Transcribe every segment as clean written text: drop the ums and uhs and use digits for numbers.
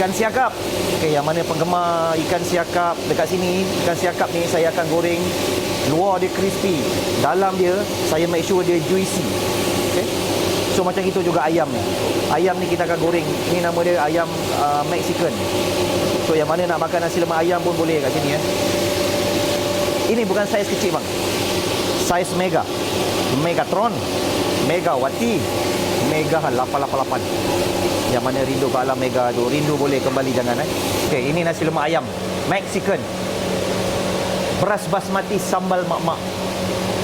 ikan siakap. Okey, yang mana penggemar ikan siakap dekat sini, ikan siakap ni saya akan goreng. Luar dia crispy, dalam dia saya make sure dia juicy. Okey. So macam itu juga ayam ni. Ayam ni kita akan goreng. Ini nama dia ayam Mexican. So yang mana nak makan nasi lemak ayam pun boleh kat sini ya. Ini bukan saiz kecil bang. Saiz mega. Megatron, Megawati, Mega 888. Yang mana rindu ke alam Mega tu, rindu boleh kembali jangan Okey, ini nasi lemak ayam Mexican. Beras basmati sambal mak-mak.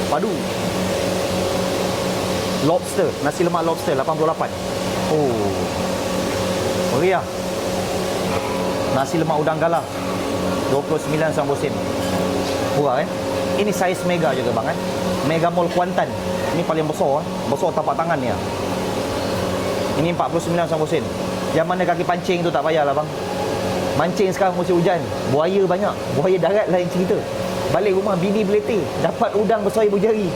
Padu. Lobster, nasi lemak lobster 88. Oh. Meriah. Nasi lemak udang galah 29 sen. Murah Ini saiz mega juga bang Mega Mall Kuantan. Ini paling besar besar tapak tangan ni. Ini 49 sen. Yang mana kaki pancing tu tak payahlah bang. Mancing sekarang musim hujan, buaya banyak, buaya darat lain cerita. Balik rumah bini beleti, dapat udang besar ibu jari.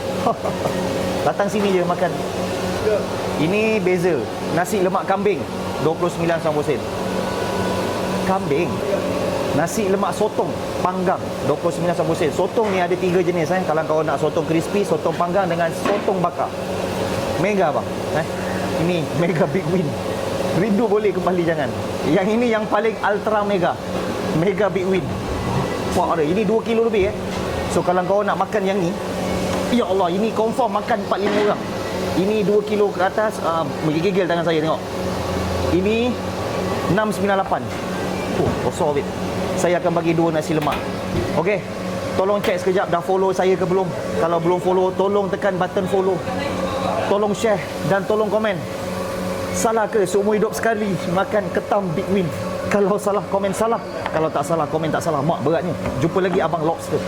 Datang sini je makan. Ini beza. Nasi lemak kambing 29 sen. Kambing. Nasi lemak sotong panggang 29 sen. Sotong ni ada 3 jenis Kalau kau nak sotong crispy, sotong panggang dengan sotong bakar. Mega bang. Ini Mega Big Win. Rindu boleh kembali jangan. Yang ini yang paling ultra mega. Mega Big Win. Wah ada, ini 2 kilo lebih So kalau kau nak makan yang ni, ya Allah, ini confirm makan 4-5 orang. Ini 2 kilo ke atas, menggigil tangan saya tengok. Ini 698. Besar bit. Saya akan bagi 2 nasi lemak. Okey. Tolong cek sekejap dah follow saya ke belum. Kalau belum follow, tolong tekan button follow. Tolong share dan tolong komen. Salah ke seumur hidup sekali makan ketam Big Win? Kalau salah, komen salah. Kalau tak salah, komen tak salah. Mak beratnya. Jumpa lagi Abang Lobster.